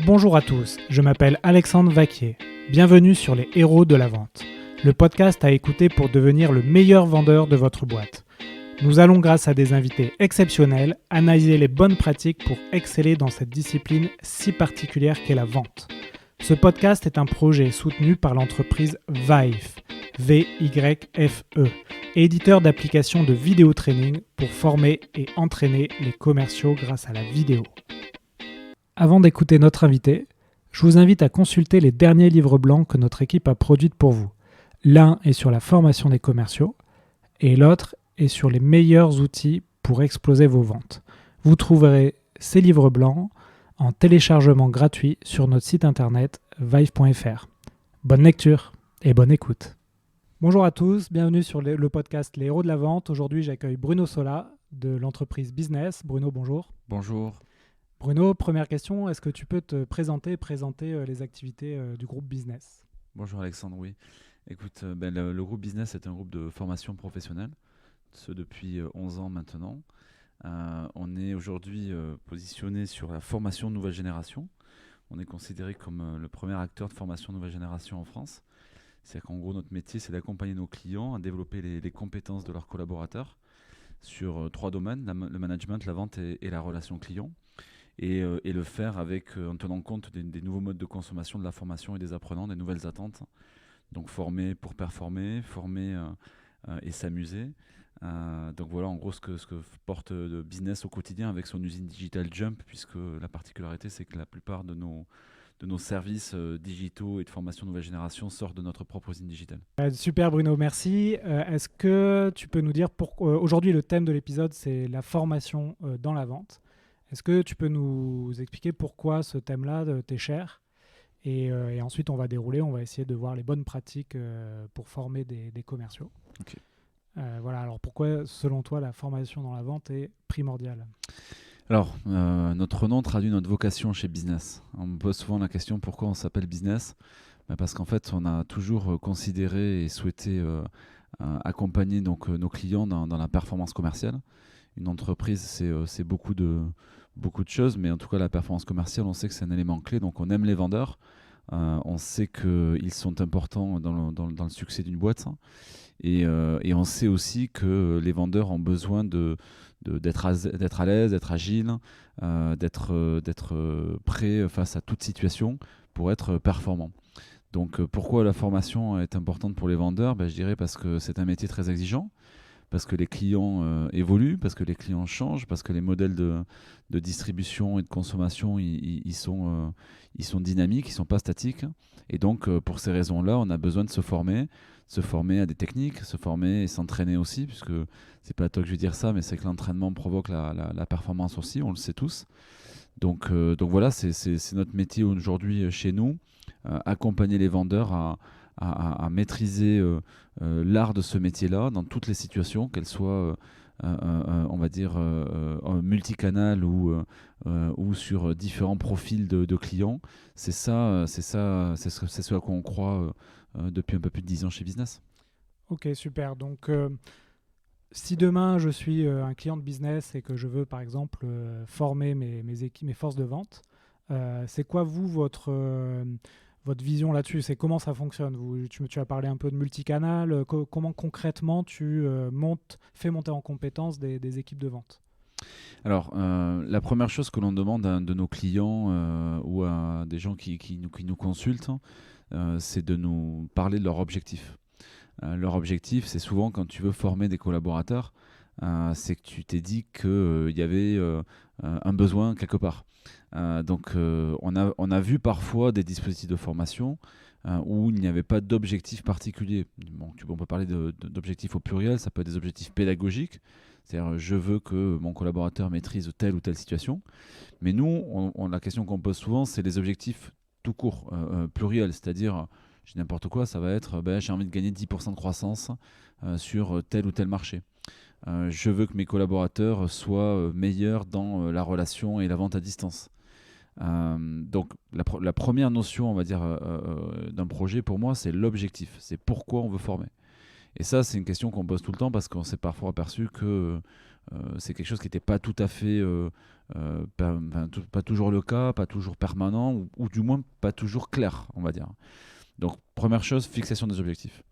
Bonjour à tous, je m'appelle Alexandre Vaquier. Bienvenue sur les héros de la vente, le podcast à écouter pour devenir le meilleur vendeur de votre boîte. Nous allons, grâce à des invités exceptionnels, analyser les bonnes pratiques pour exceller dans cette discipline si particulière qu'est la vente. Ce podcast est un projet soutenu par l'entreprise Vyfe, V-Y-F-E, éditeur d'applications de vidéo training pour former et entraîner les commerciaux grâce à la vidéo. Avant d'écouter notre invité, je vous invite à consulter les derniers livres blancs que notre équipe a produits pour vous. L'un est sur la formation des commerciaux et l'autre est sur les meilleurs outils pour exploser vos ventes. Vous trouverez ces livres blancs en téléchargement gratuit sur notre site internet vyfe.fr. Bonne lecture et bonne écoute. Bonjour à tous, bienvenue sur le podcast Les Héros de la Vente. Aujourd'hui, j'accueille Bruno Sola de l'entreprise Business. Bruno, bonjour. Bonjour. Bruno, première question, est-ce que tu peux te présenter les activités du groupe Business ? Bonjour Alexandre, oui. Écoute, le groupe Business est un groupe de formation professionnelle, ce depuis 11 ans maintenant. On est aujourd'hui positionné sur la formation nouvelle génération. On est considéré comme le premier acteur de formation nouvelle génération en France. C'est-à-dire qu'en gros, notre métier, c'est d'accompagner nos clients à développer les compétences de leurs collaborateurs sur 3 domaines, le management, la vente et la relation client. Et le faire en tenant compte des nouveaux modes de consommation de la formation et des apprenants, des nouvelles attentes. Donc former pour performer, former et s'amuser. Donc voilà en gros ce que porte le business au quotidien avec son usine Digital Jump, puisque la particularité c'est que la plupart de nos services digitaux et de formation nouvelle génération sortent de notre propre usine digitale. Super Bruno, merci. Est-ce que tu peux nous dire, aujourd'hui le thème de l'épisode c'est la formation dans la vente. Est-ce que tu peux nous expliquer pourquoi ce thème-là t'est cher ? Et ensuite, on va dérouler, on va essayer de voir les bonnes pratiques pour former des commerciaux. Okay. Voilà, alors pourquoi, selon toi, la formation dans la vente est primordiale ? Alors, notre nom traduit notre vocation chez Business. On me pose souvent la question pourquoi on s'appelle Business ? Parce qu'en fait, on a toujours considéré et souhaité accompagner donc, nos clients dans la performance commerciale. Une entreprise, c'est beaucoup de choses, mais en tout cas, la performance commerciale, on sait que c'est un élément clé. Donc, on aime les vendeurs. On sait qu'ils sont importants dans le succès d'une boîte. Et on sait aussi que les vendeurs ont besoin d'être à l'aise, d'être agiles, d'être prêts face à toute situation pour être performants. Donc, pourquoi la formation est importante pour les vendeurs ? Je dirais parce que c'est un métier très exigeant. Parce que les clients évoluent, parce que les clients changent, parce que les modèles de distribution et de consommation ils sont dynamiques, ils ne sont pas statiques. Et donc, pour ces raisons-là, on a besoin de se former à des techniques, se former et s'entraîner aussi, puisque ce n'est pas à toi que je vais dire ça, mais c'est que l'entraînement provoque la performance aussi, on le sait tous. Donc voilà, c'est notre métier aujourd'hui chez nous, accompagner les vendeurs à maîtriser l'art de ce métier-là dans toutes les situations, qu'elles soient, on va dire, multicanal ou sur différents profils de clients. C'est ce à quoi on croit depuis un peu plus de 10 ans chez Business. Ok, super. Donc, si demain je suis un client de business et que je veux, par exemple, former mes équipes, mes forces de vente, c'est quoi, votre vision là-dessus ? C'est comment ça fonctionne ? Tu as parlé un peu de multicanal. Comment concrètement tu fais monter en compétence des équipes de vente ? Alors, la première chose que l'on demande à de nos clients ou à des gens qui nous consultent, c'est de nous parler de leur objectif. Leur objectif, c'est souvent quand tu veux former des collaborateurs, c'est que tu t'es dit qu'il y avait un besoin quelque part. Donc on a vu parfois des dispositifs de formation où il n'y avait pas d'objectif particulier. Bon, on peut parler d'objectifs au pluriel, ça peut être des objectifs pédagogiques, c'est-à-dire je veux que mon collaborateur maîtrise telle ou telle situation. Mais nous, la question qu'on pose souvent, c'est les objectifs tout court, pluriels, c'est-à-dire je dis n'importe quoi, ça va être j'ai envie de gagner 10% de croissance sur tel ou tel marché. Je veux que mes collaborateurs soient meilleurs dans la relation et la vente à distance. Donc la première notion, on va dire, d'un projet pour moi, c'est l'objectif. C'est pourquoi on veut former. Et ça, c'est une question qu'on pose tout le temps parce qu'on s'est parfois aperçu que c'est quelque chose qui n'était pas tout à fait, pas toujours le cas, pas toujours permanent, ou du moins pas toujours clair, on va dire. Donc première chose, fixation des objectifs.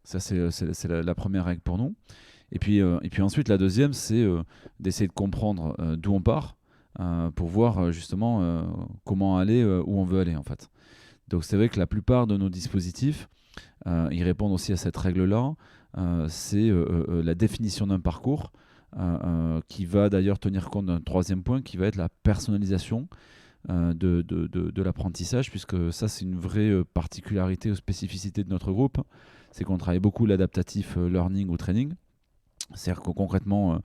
Ça, c'est la première règle pour nous. Et puis ensuite, la deuxième, c'est d'essayer de comprendre d'où on part pour voir justement comment aller, où on veut aller en fait. Donc c'est vrai que la plupart de nos dispositifs, ils répondent aussi à cette règle-là. C'est la définition d'un parcours qui va d'ailleurs tenir compte d'un troisième point qui va être la personnalisation de l'apprentissage, puisque ça c'est une vraie particularité ou spécificité de notre groupe, c'est qu'on travaille beaucoup l'adaptative learning ou training. C'est-à-dire que concrètement,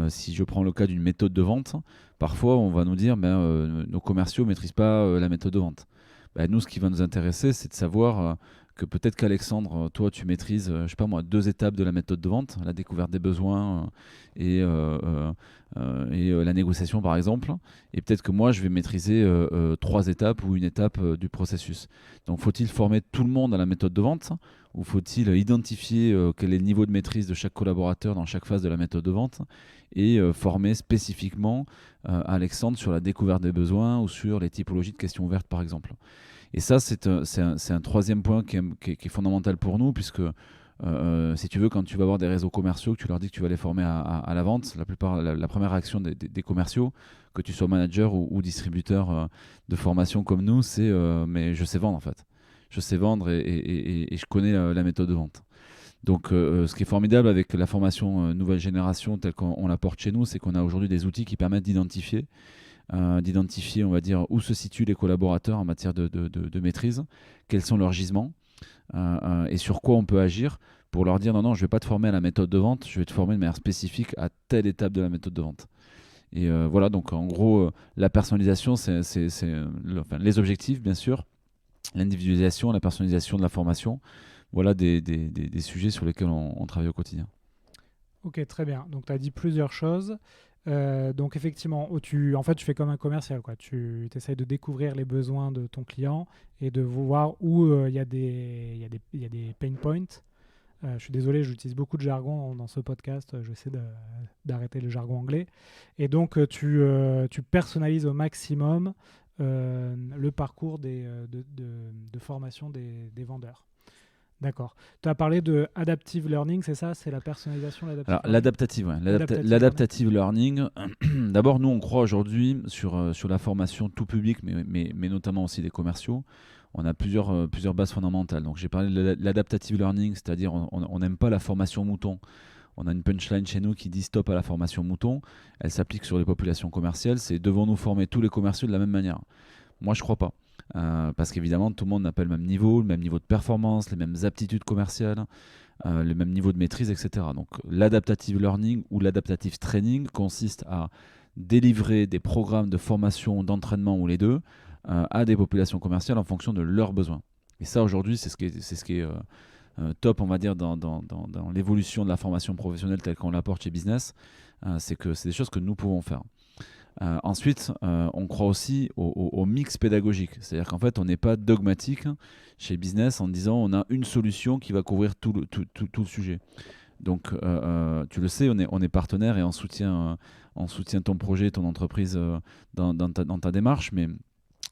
si je prends le cas d'une méthode de vente, parfois on va nous dire nos commerciaux ne maîtrisent pas la méthode de vente. Nous, ce qui va nous intéresser, c'est de savoir que peut-être qu'Alexandre, toi, tu maîtrises, je sais pas moi, 2 étapes de la méthode de vente, la découverte des besoins et la négociation, par exemple. Et peut-être que moi, je vais maîtriser 3 étapes ou une étape du processus. Donc, faut-il former tout le monde à la méthode de vente ou faut-il identifier quel est le niveau de maîtrise de chaque collaborateur dans chaque phase de la méthode de vente et former spécifiquement Alexandre sur la découverte des besoins ou sur les typologies de questions ouvertes, par exemple. Et ça, c'est un troisième point qui est fondamental pour nous, puisque si tu veux, quand tu vas avoir des réseaux commerciaux, que tu leur dis que tu vas les former à la vente, la première réaction des commerciaux, que tu sois manager ou distributeur de formation comme nous, c'est mais je sais vendre en fait. Je sais vendre et je connais la méthode de vente. Donc ce qui est formidable avec la formation nouvelle génération telle qu'on la porte chez nous, c'est qu'on a aujourd'hui des outils qui permettent d'identifier, on va dire, où se situent les collaborateurs en matière de maîtrise, quels sont leurs gisements et sur quoi on peut agir pour leur dire non, je ne vais pas te former à la méthode de vente, je vais te former de manière spécifique à telle étape de la méthode de vente. Et voilà, donc en gros, la personnalisation, c'est les objectifs, bien sûr, l'individualisation, la personnalisation de la formation, voilà des sujets sur lesquels on travaille au quotidien. Ok, très bien. Donc tu as dit plusieurs choses. Donc effectivement, tu fais comme un commercial, quoi. Tu essayes de découvrir les besoins de ton client et de voir où il y a des pain points. Je suis désolé, j'utilise beaucoup de jargon dans ce podcast. J'essaie d'arrêter le jargon anglais. Et donc tu personnalises au maximum le parcours de formation des vendeurs. D'accord. Tu as parlé de adaptive learning, c'est ça? C'est la personnalisation, l'adaptative learning. Alors, l'adaptative learning, d'abord, nous, on croit aujourd'hui sur la formation tout public, mais notamment aussi des commerciaux. On a plusieurs bases fondamentales. Donc, j'ai parlé de l'adaptative learning, c'est-à-dire on n'aime pas la formation mouton. On a une punchline chez nous qui dit stop à la formation mouton. Elle s'applique sur les populations commerciales. C'est devons-nous former tous les commerciaux de la même manière? Moi, je ne crois pas. Parce qu'évidemment, tout le monde n'a pas le même niveau de performance, les mêmes aptitudes commerciales, le même niveau de maîtrise, etc. Donc l'adaptative learning ou l'adaptative training consiste à délivrer des programmes de formation, d'entraînement ou les deux à des populations commerciales en fonction de leurs besoins. Et ça, aujourd'hui, c'est ce qui est top, on va dire, dans l'évolution de la formation professionnelle telle qu'on l'apporte chez Business. C'est que c'est des choses que nous pouvons faire. Ensuite, on croit aussi au mix pédagogique. C'est-à-dire qu'en fait, on n'est pas dogmatique chez Business en disant on a une solution qui va couvrir tout le sujet. Donc, tu le sais, on est partenaire et on soutient ton projet, ton entreprise dans ta démarche. Mais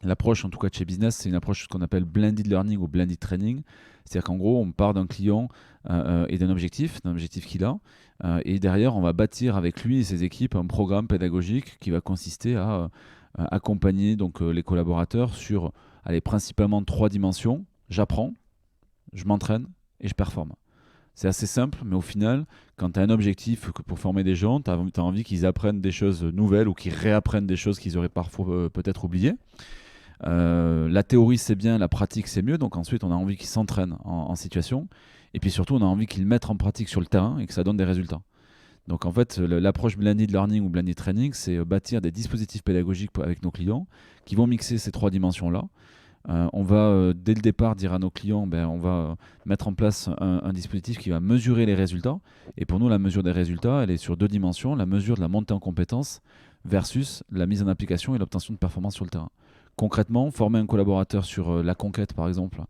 l'approche, en tout cas de chez Business, c'est une approche qu'on appelle blended learning ou blended training. C'est-à-dire qu'en gros, on part d'un client et d'un objectif qu'il a. Et derrière, on va bâtir avec lui et ses équipes un programme pédagogique qui va consister à accompagner donc, les collaborateurs sur principalement 3 dimensions. J'apprends, je m'entraîne et je performe. C'est assez simple, mais au final, quand tu as un objectif pour former des gens, tu as envie qu'ils apprennent des choses nouvelles ou qu'ils réapprennent des choses qu'ils auraient parfois peut-être oubliées. La théorie, c'est bien, la pratique, c'est mieux. Donc ensuite, on a envie qu'ils s'entraînent en situation. Et puis surtout, on a envie qu'ils le mettent en pratique sur le terrain et que ça donne des résultats. Donc en fait, l'approche blended learning ou blended training, c'est bâtir des dispositifs pédagogiques avec nos clients qui vont mixer ces 3 dimensions-là. On va, dès le départ, dire à nos clients, on va mettre en place un dispositif qui va mesurer les résultats. Et pour nous, la mesure des résultats, elle est sur 2 dimensions. La mesure de la montée en compétences versus la mise en application et l'obtention de performance sur le terrain. Concrètement, former un collaborateur sur la conquête, par exemple,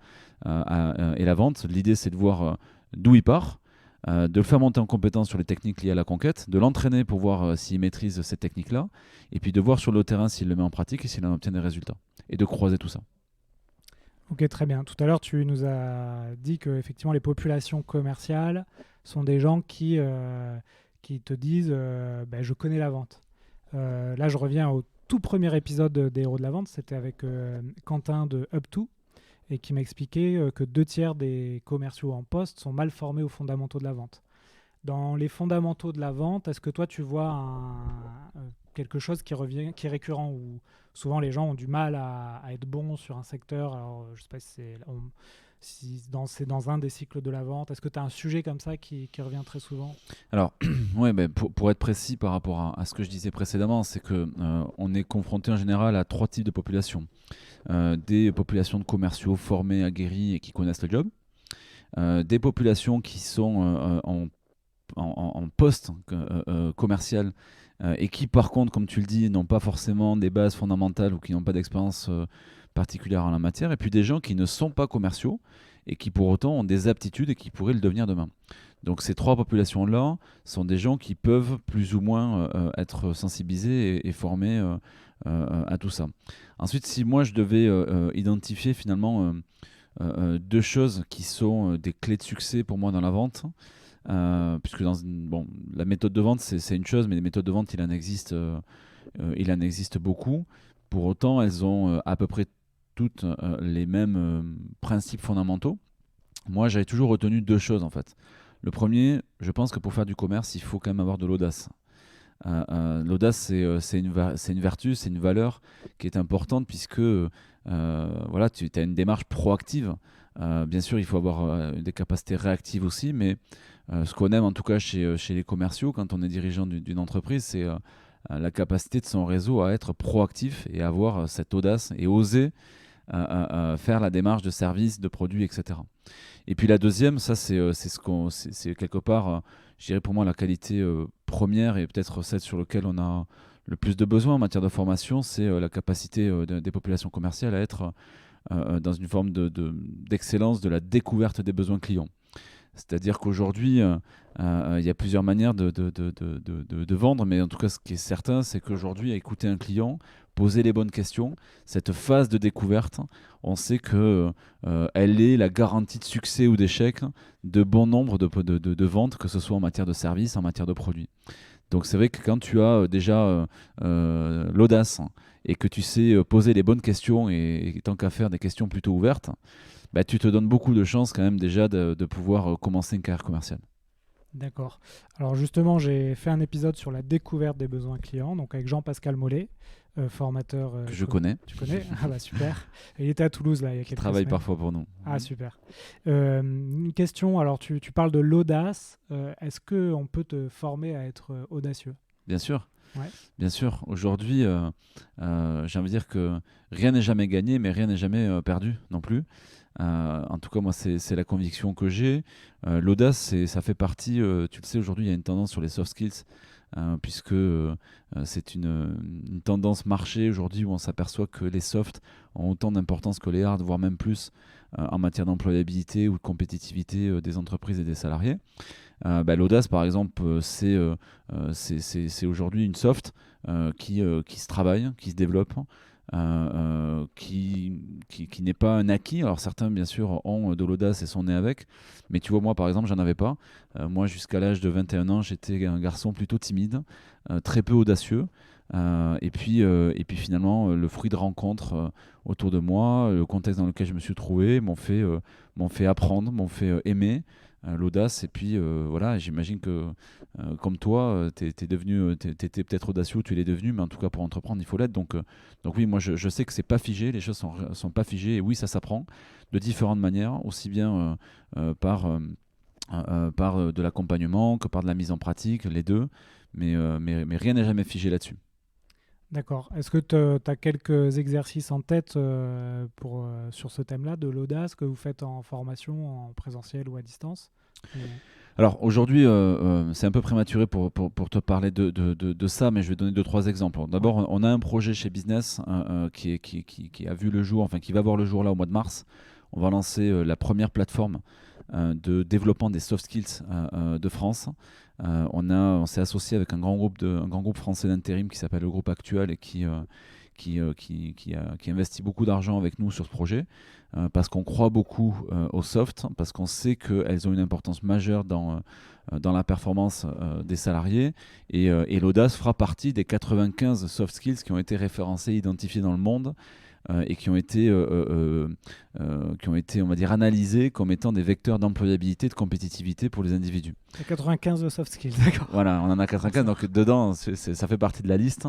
et la vente, l'idée, c'est de voir d'où il part, de le faire monter en compétence sur les techniques liées à la conquête, de l'entraîner pour voir s'il maîtrise cette technique-là, et puis de voir sur le terrain s'il le met en pratique et s'il en obtient des résultats, et de croiser tout ça. Ok, très bien. Tout à l'heure, tu nous as dit que effectivement, les populations commerciales sont des gens qui te disent je connais la vente. Là, je reviens au tout premier épisode des Héros de la Vente. C'était avec Quentin de Up2 et qui m'expliquait que 2 tiers des commerciaux en poste sont mal formés aux fondamentaux de la vente. Dans les fondamentaux de la vente, est-ce que toi, tu vois quelque chose qui est récurrent, où souvent les gens ont du mal à être bons sur un secteur? Alors, je ne sais pas si c'est dans un des cycles de la vente. Est-ce que tu as un sujet comme ça qui revient très souvent? Alors, ouais, pour être précis par rapport à ce que je disais précédemment, c'est que on est confronté en général à 3 types de populations. Des populations de commerciaux formés, aguerris et qui connaissent le job. Des populations qui sont en poste commercial et qui par contre, comme tu le dis, n'ont pas forcément des bases fondamentales ou qui n'ont pas d'expérience particulière en la matière, et puis des gens qui ne sont pas commerciaux et qui pour autant ont des aptitudes et qui pourraient le devenir demain. Donc ces 3 populations-là sont des gens qui peuvent plus ou moins être sensibilisés et formés à tout ça. Ensuite, si moi je devais identifier finalement 2 choses qui sont des clés de succès pour moi dans la vente, puisque la méthode de vente c'est une chose, mais les méthodes de vente il en existe beaucoup. Pour autant, elles ont à peu près toutes les mêmes principes fondamentaux. Moi, j'avais toujours retenu 2 choses en fait. Le premier, je pense que pour faire du commerce, il faut quand même avoir de l'audace. L'audace, c'est une vertu, c'est une valeur qui est importante puisque voilà, tu as une démarche proactive. Bien sûr, il faut avoir des capacités réactives aussi, mais ce qu'on aime en tout cas chez les commerciaux, quand on est dirigeant d'une entreprise, c'est la capacité de son réseau à être proactif et avoir cette audace et oser faire la démarche de service, de produit, etc. Et puis la deuxième, ça c'est quelque part, je dirais pour moi la qualité première et peut-être celle sur laquelle on a le plus de besoin en matière de formation, c'est la capacité des populations commerciales à être dans une forme d'excellence de la découverte des besoins clients. C'est-à-dire qu'aujourd'hui, il y a plusieurs manières de vendre, mais en tout cas, ce qui est certain, c'est qu'aujourd'hui, à écouter un client, poser les bonnes questions, cette phase de découverte, on sait qu'elle est la garantie de succès ou d'échec de bon nombre de ventes, que ce soit en matière de service, en matière de produits. Donc c'est vrai que quand tu as déjà l'audace et que tu sais poser les bonnes questions et tant qu'à faire des questions plutôt ouvertes, bah, tu te donnes beaucoup de chances quand même déjà de pouvoir commencer une carrière commerciale. D'accord. Alors justement, j'ai fait un épisode sur la découverte des besoins clients, donc avec Jean-Pascal Mollet, formateur. Que je connais. Tu connais? Ah bah super. Il était à Toulouse là il y a quelques semaines. Il travaille parfois pour nous. Ah super. Une question, alors tu parles de l'audace. Est-ce qu'on peut te former à être audacieux? Bien sûr. Ouais. Bien sûr. Aujourd'hui, j'ai envie de dire que rien n'est jamais gagné, mais rien n'est jamais perdu non plus. En tout cas, moi, c'est la conviction que j'ai. L'audace, ça fait partie, tu le sais, aujourd'hui, il y a une tendance sur les soft skills, puisque c'est une tendance marché aujourd'hui où on s'aperçoit que les softs ont autant d'importance que les hard, voire même plus, en matière d'employabilité ou de compétitivité des entreprises et des salariés. L'audace, par exemple, c'est aujourd'hui une soft qui se travaille, qui se développe, qui n'est pas un acquis. Alors certains, bien sûr, ont de l'audace et sont nés avec. Mais tu vois, moi, par exemple, j'en avais pas. Moi, jusqu'à l'âge de 21 ans, j'étais un garçon plutôt timide, très peu audacieux. Et puis finalement, le fruit de rencontres autour de moi, le contexte dans lequel je me suis trouvé, m'ont fait apprendre, m'ont fait aimer l'audace. Et puis voilà, j'imagine que comme toi, t'étais peut-être audacieux, tu l'es devenu, mais en tout cas pour entreprendre, il faut l'être. Donc oui, moi je sais que c'est pas figé, les choses sont pas figées, et oui, ça s'apprend de différentes manières, aussi bien par de l'accompagnement que par de la mise en pratique, les deux, mais rien n'est jamais figé là-dessus. D'accord. Est-ce que tu as quelques exercices en tête sur ce thème-là, de l'audace, que vous faites en formation, en présentiel ou à distance? Alors aujourd'hui, c'est un peu prématuré pour te parler de ça, mais je vais donner 2-3 exemples. D'abord, on a un projet chez Business qui a vu le jour, enfin qui va voir le jour là au mois de mars. On va lancer la première plateforme de développement des soft skills de France. On s'est associé avec un grand groupe français d'intérim qui s'appelle le groupe Actuel et qui investit beaucoup d'argent avec nous sur ce projet parce qu'on croit beaucoup aux soft, parce qu'on sait qu'elles ont une importance majeure dans la performance des salariés et l'audace fera partie des 95 soft skills qui ont été référencés, identifiés dans le monde et qui ont été, on va dire, analysés comme étant des vecteurs d'employabilité, de compétitivité pour les individus. Il y a 95 de soft skills, d'accord. Voilà, on en a 95, donc dedans, ça fait partie de la liste.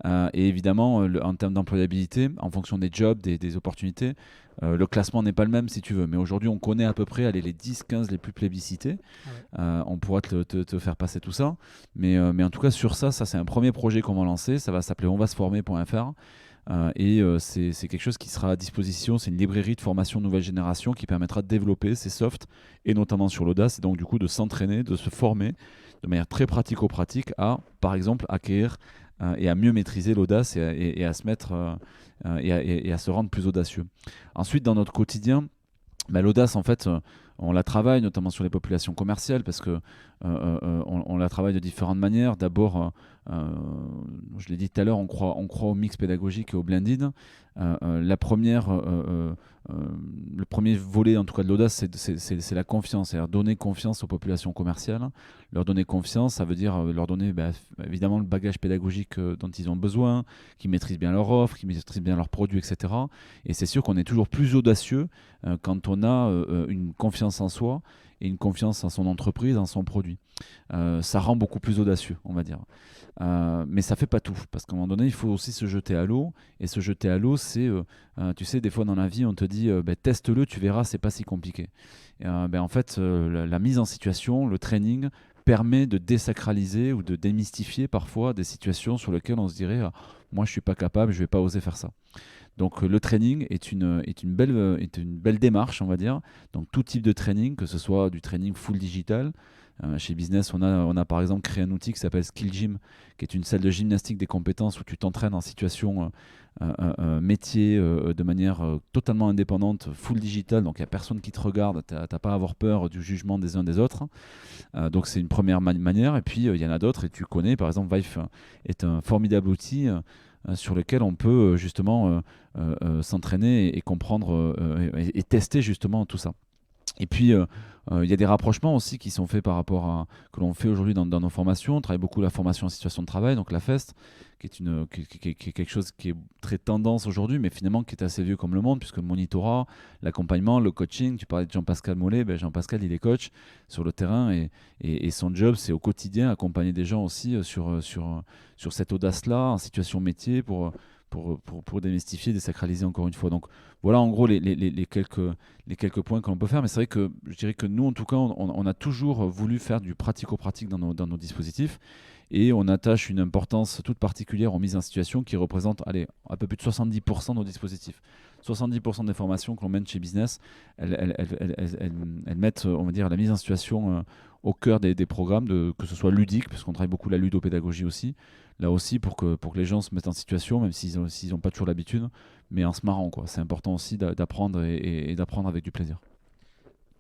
Et évidemment, en termes d'employabilité, en fonction des jobs, des opportunités, le classement n'est pas le même si tu veux. Mais aujourd'hui, on connaît à peu près les 10-15 les plus plébiscités. On pourra te faire passer tout ça. Mais en tout cas, sur ça c'est un premier projet qu'on va lancer. Ça va s'appeler onvasformer.fr. C'est quelque chose qui sera à disposition. C'est une librairie de formation nouvelle génération qui permettra de développer ces softs et notamment sur l'audace et donc du coup de s'entraîner, de se former de manière très pratico-pratique à, par exemple, acquérir et à mieux maîtriser l'audace et à se mettre et à se rendre plus audacieux. Ensuite, dans notre quotidien, l'audace, en fait, on la travaille notamment sur les populations commerciales parce que on la travaille de différentes manières. D'abord, je l'ai dit tout à l'heure, on croit au mix pédagogique et au blended. Le premier volet, en tout cas de l'audace, c'est la confiance, c'est-à-dire donner confiance aux populations commerciales. Leur donner confiance, ça veut dire leur donner évidemment le bagage pédagogique dont ils ont besoin, qu'ils maîtrisent bien leur offre, qu'ils maîtrisent bien leurs produits, etc. Et c'est sûr qu'on est toujours plus audacieux quand on a une confiance en soi et une confiance en son entreprise, en son produit. Ça rend beaucoup plus audacieux, on va dire. Mais ça fait pas tout, parce qu'à un moment donné, il faut aussi se jeter à l'eau. Et se jeter à l'eau, c'est, tu sais, des fois dans la vie, on te dit, teste-le, tu verras, c'est pas si compliqué. En fait, la mise en situation, le training permet de désacraliser ou de démystifier parfois des situations sur lesquelles on se dirait, moi je suis pas capable, je vais pas oser faire ça. Donc le training est une belle démarche, on va dire. Donc tout type de training, que ce soit du training full digital. Chez Business, on a par exemple créé un outil qui s'appelle Skill Gym, qui est une salle de gymnastique des compétences où tu t'entraînes en situation métier de manière totalement indépendante, full digital. Donc il n'y a personne qui te regarde, tu n'as pas à avoir peur du jugement des uns des autres. Donc c'est une première manière. Et puis il y en a d'autres, et tu connais, par exemple, Vive est un formidable outil sur lequel on peut justement s'entraîner et comprendre et tester justement tout ça. Et puis, il y a des rapprochements aussi qui sont faits par rapport à que l'on fait aujourd'hui dans nos formations. On travaille beaucoup la formation en situation de travail, donc la FEST, qui est quelque chose qui est très tendance aujourd'hui, mais finalement qui est assez vieux comme le monde, puisque le monitorat, l'accompagnement, le coaching, tu parlais de Jean-Pascal Mollet, Jean-Pascal, il est coach sur le terrain et son job, c'est au quotidien accompagner des gens aussi sur cette audace-là, en situation métier, pour démystifier, désacraliser encore une fois. Donc voilà en gros les quelques points que l'on peut faire. Mais c'est vrai que je dirais que nous, en tout cas, on a toujours voulu faire du pratico-pratique dans nos dispositifs. Et on attache une importance toute particulière aux mises en situation qui représentent un peu plus de 70% de nos dispositifs. 70% des formations que l'on mène chez Business, elles mettent, on va dire, la mise en situation au cœur des programmes, que ce soit ludique, parce qu'on travaille beaucoup la ludopédagogie aussi, là aussi pour que les gens se mettent en situation, même s'ils n'ont pas toujours l'habitude, mais en se marrant, quoi. C'est important aussi d'apprendre et d'apprendre avec du plaisir.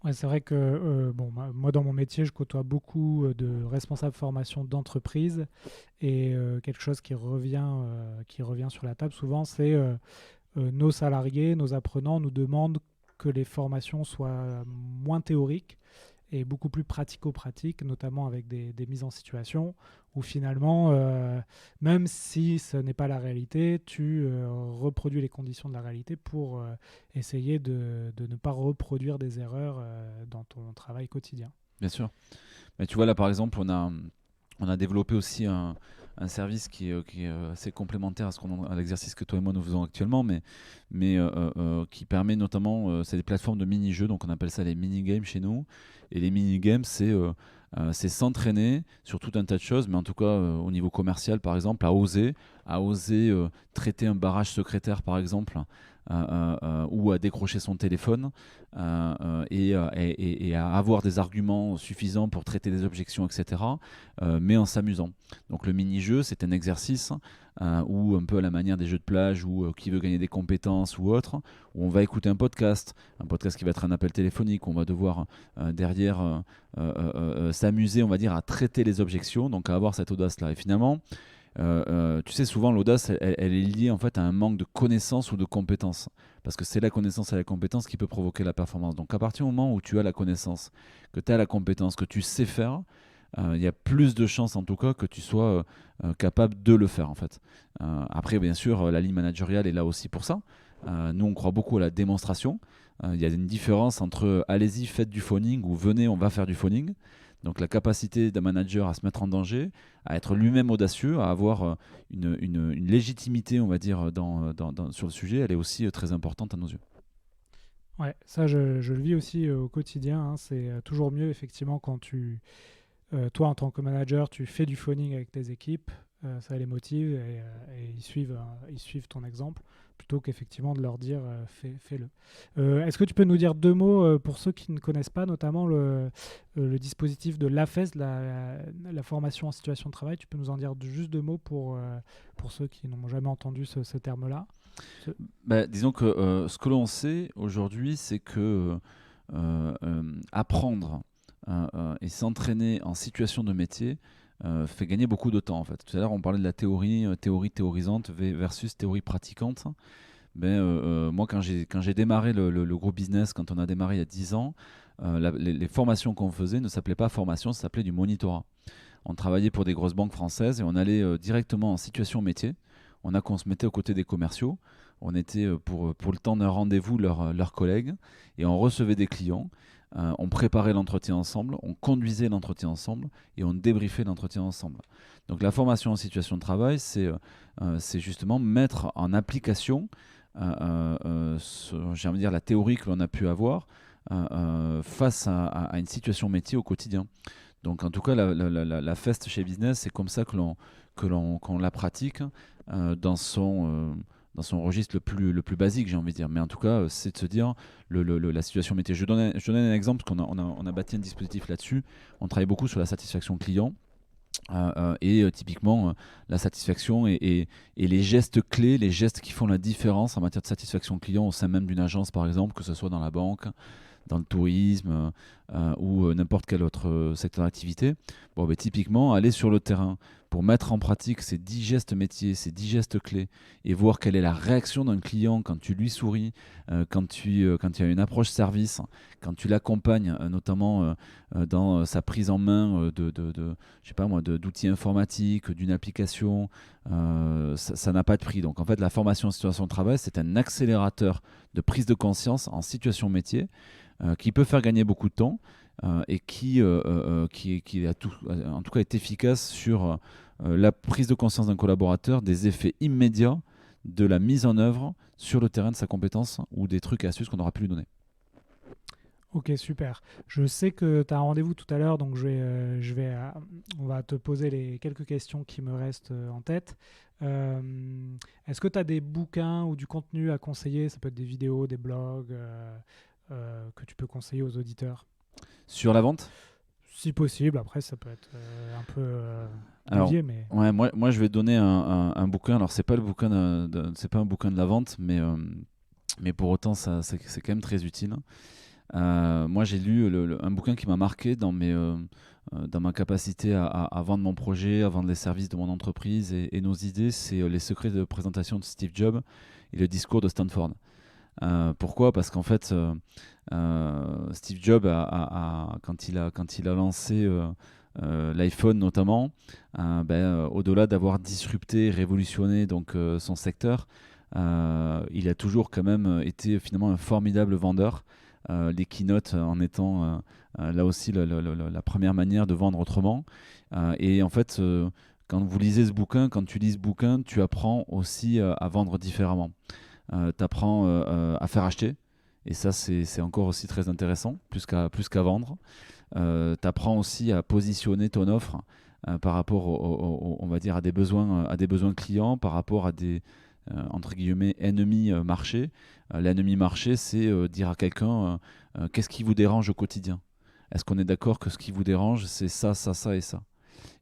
Ouais, c'est vrai que moi dans mon métier, je côtoie beaucoup de responsables formation d'entreprise et quelque chose qui revient sur la table souvent, c'est nos salariés, nos apprenants nous demandent que les formations soient moins théoriques et beaucoup plus pratico-pratiques, notamment avec des mises en situation où finalement, même si ce n'est pas la réalité, tu reproduis les conditions de la réalité pour essayer de ne pas reproduire des erreurs dans ton travail quotidien. Bien sûr. Mais tu vois, là par exemple, on a développé aussi un service qui est assez complémentaire à l'exercice que toi et moi nous faisons actuellement, mais qui permet notamment, c'est des plateformes de mini-jeux, donc on appelle ça les mini-games chez nous. Et les mini-games, c'est s'entraîner sur tout un tas de choses, mais en tout cas au niveau commercial par exemple, à oser traiter un barrage secrétaire par exemple, ou à décrocher son téléphone et à avoir des arguments suffisants pour traiter des objections, etc. Mais en s'amusant. Donc le mini-jeu jeux, c'est un exercice ou un peu à la manière des jeux de plage ou qui veut gagner des compétences ou autre, où on va écouter un podcast qui va être un appel téléphonique, où on va devoir derrière s'amuser, on va dire, à traiter les objections, donc à avoir cette audace-là. Et finalement, tu sais, souvent l'audace, elle est liée en fait à un manque de connaissances ou de compétences. Parce que c'est la connaissance et la compétence qui peut provoquer la performance. Donc à partir du moment où tu as la connaissance, que tu as la compétence, que tu sais faire, il y a plus de chances en tout cas que tu sois capable de le faire en fait. Après, bien sûr, la ligne managériale est là aussi pour ça. Nous, on croit beaucoup à la démonstration. Il y a une différence entre allez-y, faites du phoning ou venez, on va faire du phoning. Donc la capacité d'un manager à se mettre en danger, à être lui-même audacieux, à avoir une légitimité, on va dire, sur le sujet, elle est aussi très importante à nos yeux. Ouais, ça je le vis aussi au quotidien, hein. C'est toujours mieux effectivement quand toi en tant que manager, tu fais du phoning avec tes équipes, ça les motive et ils suivent ton exemple plutôt qu'effectivement de leur dire fais-le. Est-ce que tu peux nous dire deux mots pour ceux qui ne connaissent pas, notamment le dispositif de l'AFES, la formation en situation de travail. Tu peux nous en dire juste deux mots pour ceux qui n'ont jamais entendu ce terme-là. Disons que ce que l'on sait aujourd'hui, c'est que apprendre et s'entraîner en situation de métier fait gagner beaucoup de temps en fait. Tout à l'heure on parlait de la théorie théorisante versus théorie pratiquante. Moi quand j'ai démarré le gros business, quand on a démarré il y a 10 ans, les formations qu'on faisait ne s'appelaient pas formation, ça s'appelait du monitorat. On travaillait pour des grosses banques françaises et on allait directement en situation métier. On se mettait aux côtés des commerciaux. On était pour le temps d'un rendez-vous leurs collègues et on recevait des clients. On préparait l'entretien ensemble, on conduisait l'entretien ensemble et on débriefait l'entretien ensemble. Donc la formation en situation de travail, c'est justement mettre en application j'ai envie de dire la théorie que l'on a pu avoir face à une situation métier au quotidien. Donc en tout cas, la FEST chez Business, c'est comme ça qu'on la pratique dans son registre le plus basique, j'ai envie de dire. Mais en tout cas, c'est de se dire la situation métier. Je donne un exemple, parce qu'on a bâti un dispositif là-dessus. On travaille beaucoup sur la satisfaction client. Typiquement, la satisfaction et les gestes clés, les gestes qui font la différence en matière de satisfaction client au sein même d'une agence, par exemple, que ce soit dans la banque, dans le tourisme ou n'importe quel autre secteur d'activité. Typiquement, aller sur le terrain pour mettre en pratique ces 10 gestes métiers, ces 10 gestes clés et voir quelle est la réaction d'un client quand tu lui souris, quand il y a une approche service, quand tu l'accompagnes notamment dans sa prise en main d'outils informatiques, d'une application, ça n'a pas de prix. Donc en fait, la formation en situation de travail, c'est un accélérateur de prise de conscience en situation métier qui peut faire gagner beaucoup de temps et qui en tout cas est efficace sur la prise de conscience d'un collaborateur, des effets immédiats de la mise en œuvre sur le terrain de sa compétence ou des trucs et astuces qu'on aura pu lui donner. Ok, super. Je sais que tu as un rendez-vous tout à l'heure, donc on va te poser les quelques questions qui me restent en tête. Est-ce que tu as des bouquins ou du contenu à conseiller? Ça peut être des vidéos, des blogs que tu peux conseiller aux auditeurs. Sur la vente ? Si possible, après ça peut être un peu dévié, mais... Ouais, moi je vais donner un bouquin. Alors c'est pas le bouquin c'est pas un bouquin de la vente, mais pour autant c'est quand même très utile. Moi j'ai lu un bouquin qui m'a marqué dans ma capacité à vendre mon projet, à vendre les services de mon entreprise et nos idées. C'est Les secrets de présentation de Steve Jobs et le discours de Stanford. Pourquoi ? Parce qu'en fait, Steve Jobs, quand il a lancé l'iPhone notamment, au-delà d'avoir disrupté, révolutionné donc, son secteur, il a toujours quand même été finalement un formidable vendeur. Les keynotes en étant là aussi la première manière de vendre autrement. Et en fait, quand vous lisez ce bouquin, quand tu lis ce bouquin, tu apprends aussi à vendre différemment. Tu apprends à faire acheter. Et ça, c'est encore aussi très intéressant, plus qu'à vendre. Tu apprends aussi à positionner ton offre par rapport on va dire à des besoins clients, par rapport à des entre guillemets ennemis marché. L'ennemi marché, c'est dire à quelqu'un qu'est-ce qui vous dérange au quotidien. Est-ce qu'on est d'accord que ce qui vous dérange, c'est ça, ça, ça et ça.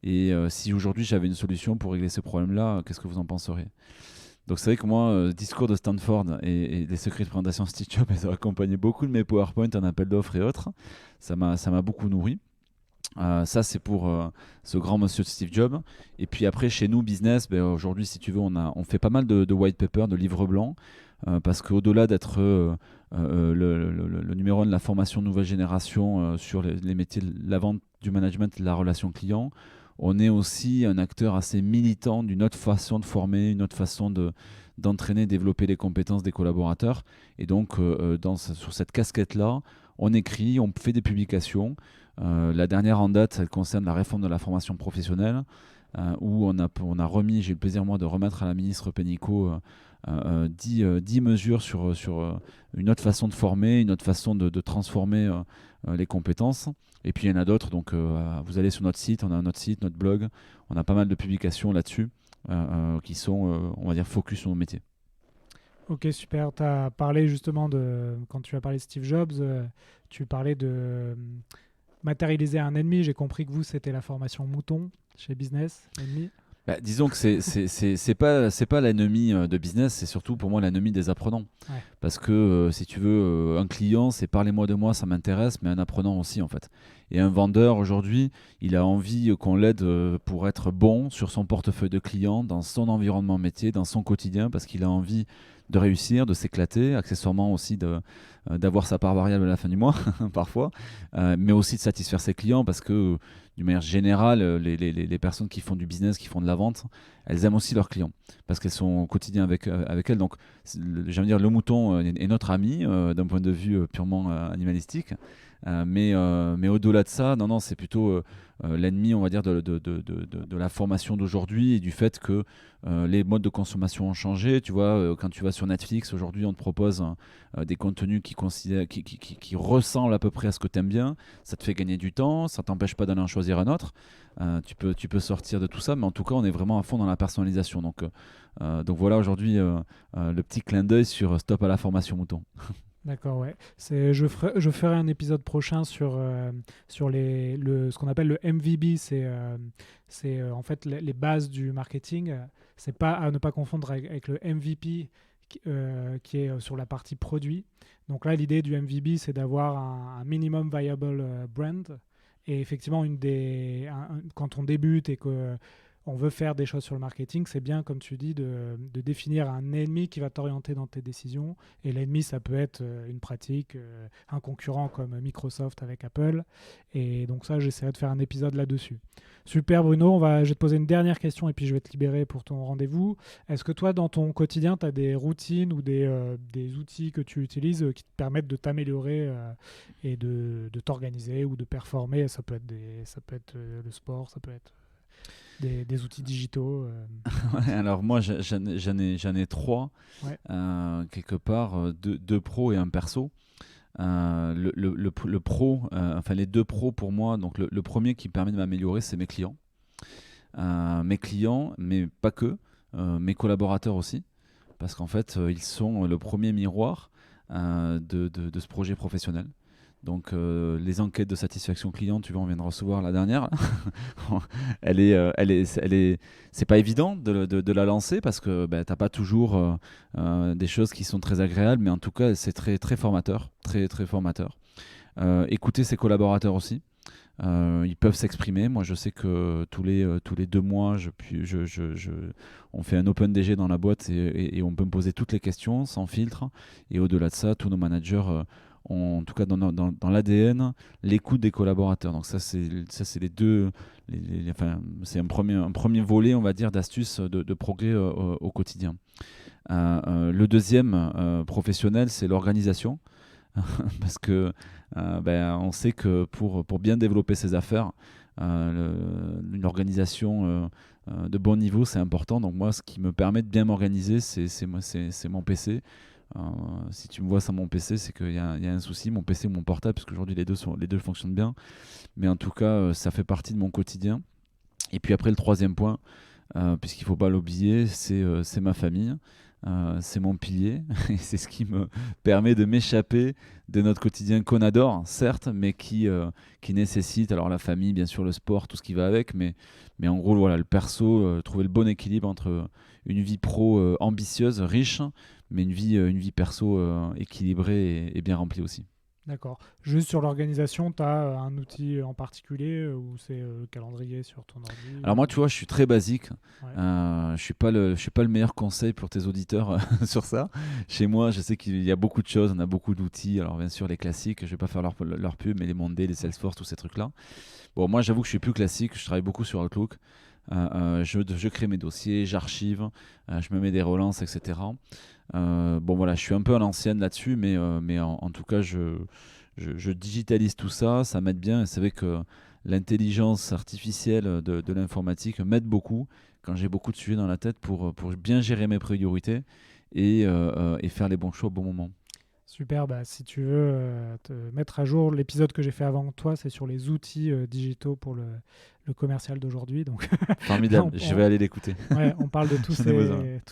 Et si aujourd'hui j'avais une solution pour régler ce problème-là, qu'est-ce que vous en penseriez? Donc c'est vrai que moi, discours de Stanford et les secrets de présentation Steve Jobs, ils ont accompagné beaucoup de mes PowerPoint en appel d'offres et autres. Ça m'a beaucoup nourri. Ça, c'est pour ce grand monsieur de Steve Jobs. Et puis après, chez nous, business, aujourd'hui, si tu veux, on fait pas mal de white paper, de livres blancs, parce qu'au-delà d'être le numéro 1 de la formation nouvelle génération sur les métiers de la vente, du management et de la relation client, on est aussi un acteur assez militant d'une autre façon de former, une autre façon d'entraîner, développer les compétences des collaborateurs. Et donc, sur cette casquette-là, on écrit, on fait des publications. La dernière en date, elle concerne la réforme de la formation professionnelle, où on a remis, j'ai eu le plaisir moi de remettre à la ministre Pénicaud 10 mesures sur une autre façon de former, une autre façon de transformer les compétences. Et puis il y en a d'autres, donc vous allez sur notre site, on a notre site, notre blog, on a pas mal de publications là-dessus qui sont, on va dire, focus sur nos métiers. Ok, super. Tu as parlé justement quand tu as parlé de Steve Jobs, tu parlais de matérialiser un ennemi. J'ai compris que vous, c'était la formation mouton chez Business, l'ennemi. Disons que c'est pas l'ennemi de business, c'est surtout pour moi l'ennemi des apprenants. Ouais. Parce que si tu veux, un client, c'est parlez-moi de moi, ça m'intéresse, mais un apprenant aussi en fait. Et un vendeur aujourd'hui, il a envie qu'on l'aide pour être bon sur son portefeuille de clients, dans son environnement métier, dans son quotidien, parce qu'il a envie de réussir, de s'éclater, accessoirement aussi d'avoir sa part variable à la fin du mois, parfois, mais aussi de satisfaire ses clients, parce que d'une manière générale, les personnes qui font du business, qui font de la vente, elles aiment aussi leurs clients parce qu'elles sont au quotidien avec elles. Donc, j'aime dire, le mouton est notre ami d'un point de vue purement animalistique. Mais au-delà de ça, non, c'est plutôt l'ennemi, on va dire, de la formation d'aujourd'hui et du fait que les modes de consommation ont changé. Tu vois, quand tu vas sur Netflix, aujourd'hui, on te propose des contenus qui ressemblent à peu près à ce que tu aimes bien. Ça te fait gagner du temps, ça t'empêche pas d'aller en choisir un autre. Tu peux sortir de tout ça, mais en tout cas, on est vraiment à fond dans la personnalisation. Donc voilà, aujourd'hui, le petit clin d'œil sur Stop à la formation mouton. D'accord, ouais. Je ferai un épisode prochain sur ce qu'on appelle le MVB. C'est en fait les bases du marketing. C'est pas à ne pas confondre avec le MVP qui est sur la partie produit. Donc là, l'idée du MVB, c'est d'avoir un minimum viable brand. Et effectivement, quand on débute et que on veut faire des choses sur le marketing, c'est bien, comme tu dis, de définir un ennemi qui va t'orienter dans tes décisions. Et l'ennemi, ça peut être une pratique, un concurrent comme Microsoft avec Apple. Et donc ça, j'essaierai de faire un épisode là-dessus. Super Bruno, je vais te poser une dernière question et puis je vais te libérer pour ton rendez-vous. Est-ce que toi, dans ton quotidien, tu as des routines ou des outils que tu utilises qui te permettent de t'améliorer et de t'organiser ou de performer? Ça peut être le sport, ça peut être des outils digitaux. Ouais, alors moi j'en ai trois, Ouais. quelque part, deux pros et un perso. Le pro, enfin les deux pros pour moi, donc le premier qui me permet de m'améliorer, c'est mes clients. Mes clients, mais pas que, mes collaborateurs aussi, parce qu'en fait ils sont le premier miroir de ce projet professionnel. Donc les enquêtes de satisfaction client, tu vois, on vient de recevoir la dernière. C'est pas évident de la lancer parce que t'as pas toujours des choses qui sont très agréables, mais en tout cas c'est très très formateur, très très formateur. Écouter ses collaborateurs aussi. Ils peuvent s'exprimer. Moi, je sais que tous les 2 mois, on fait un open DG dans la boîte et on peut me poser toutes les questions sans filtre. Et au-delà de ça, tous nos managers ont, en tout cas dans l'ADN, l'écoute des collaborateurs. Donc ça, c'est les deux. Enfin, c'est un premier volet, on va dire, d'astuces de progrès au quotidien. Le deuxième professionnel, c'est l'organisation. Parce que on sait que pour bien développer ses affaires, une organisation de bon niveau, c'est important. Donc moi, ce qui me permet de bien m'organiser, c'est mon PC. Si tu me vois sans mon PC, c'est qu'il y a un souci, mon PC ou mon portable, parce qu'aujourd'hui les deux fonctionnent bien. Mais en tout cas, ça fait partie de mon quotidien. Et puis après, le troisième point, puisqu'il ne faut pas l'oublier, c'est ma famille. c'est mon pilier et c'est ce qui me permet de m'échapper de notre quotidien qu'on adore, certes, mais qui nécessite alors la famille, bien sûr, le sport, tout ce qui va avec, mais en gros, voilà, le perso, trouver le bon équilibre entre une vie pro ambitieuse, riche, mais une vie perso équilibrée et bien remplie aussi. D'accord. Juste sur l'organisation, tu as un outil en particulier ou c'est le calendrier sur ton ordi? Alors moi, tu vois, je suis très basique. Ouais. Je suis pas le meilleur conseil pour tes auditeurs sur ça. Chez moi, je sais qu'il y a beaucoup de choses, on a beaucoup d'outils. Alors bien sûr, les classiques, je vais pas faire leur pub, mais les Monday, les Salesforce, tous ces trucs-là. Bon, moi, j'avoue que je suis plus classique. Je travaille beaucoup sur Outlook. Je crée mes dossiers, j'archive, je me mets des relances, etc. Bon voilà, je suis un peu à l'ancienne là-dessus, mais en tout cas, je digitalise tout ça, ça m'aide bien. Et c'est vrai que l'intelligence artificielle de l'informatique m'aide beaucoup quand j'ai beaucoup de sujets dans la tête pour bien gérer mes priorités et faire les bons choix au bon moment. Super, si tu veux te mettre à jour, l'épisode que j'ai fait avant toi, c'est sur les outils digitaux pour le commercial d'aujourd'hui. Donc, formidable, je vais aller l'écouter. Ouais, on parle de tous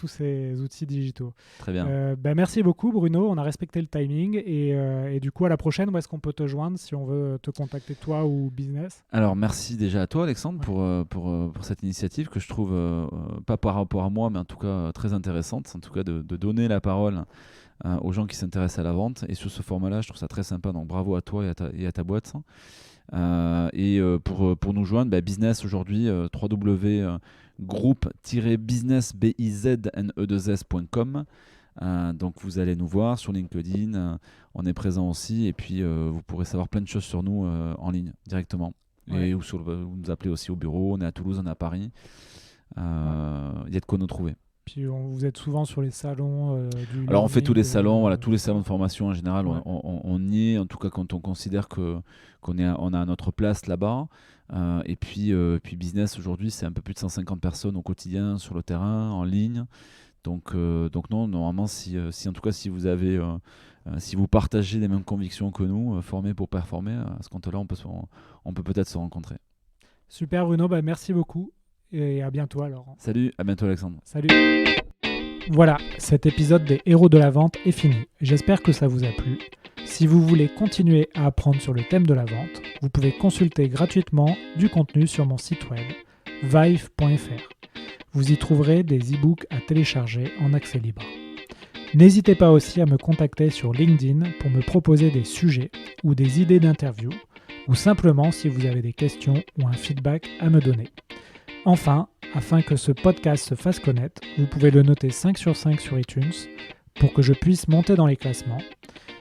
ces outils digitaux. Très bien. Merci beaucoup Bruno, on a respecté le timing et du coup à la prochaine, où est-ce qu'on peut te joindre si on veut te contacter toi ou business? Alors merci déjà à toi Alexandre pour cette initiative que je trouve pas par rapport à moi mais en tout cas très intéressante, en tout cas de donner la parole aux gens qui s'intéressent à la vente et sous ce format-là, je trouve ça très sympa, donc bravo à toi et à ta boîte. Pour nous joindre, business aujourd'hui, www.groupe-business.com. Donc vous allez nous voir sur LinkedIn, on est présent aussi et puis vous pourrez savoir plein de choses sur nous en ligne directement. Ouais. Et vous nous appelez aussi au bureau, on est à Toulouse, on est à Paris. Il y a de quoi nous trouver. Puis vous êtes souvent sur les salons du Alors on fait tous les learning, salons, voilà, tous les salons de formation en général, Ouais. on y est, en tout cas quand on considère qu'on a notre place là-bas. Et puis business aujourd'hui, c'est un peu plus de 150 personnes au quotidien sur le terrain, en ligne. Donc non, normalement, si en tout cas si vous avez, si vous partagez les mêmes convictions que nous, former pour performer, à ce compte-là, on peut peut-être se rencontrer. Super Bruno, merci beaucoup et à bientôt alors. Salut, à bientôt Alexandre. Salut. Voilà, cet épisode des héros de la vente est fini. J'espère que ça vous a plu. Si vous voulez continuer à apprendre sur le thème de la vente, vous pouvez consulter gratuitement du contenu sur mon site web vive.fr. Vous y trouverez des e-books à télécharger en accès libre. N'hésitez pas aussi à me contacter sur LinkedIn pour me proposer des sujets ou des idées d'interview, ou simplement si vous avez des questions ou un feedback à me donner. Enfin, afin que ce podcast se fasse connaître, vous pouvez le noter 5 sur 5 sur iTunes pour que je puisse monter dans les classements.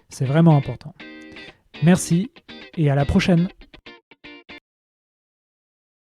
C'est vraiment important. Merci et à la prochaine!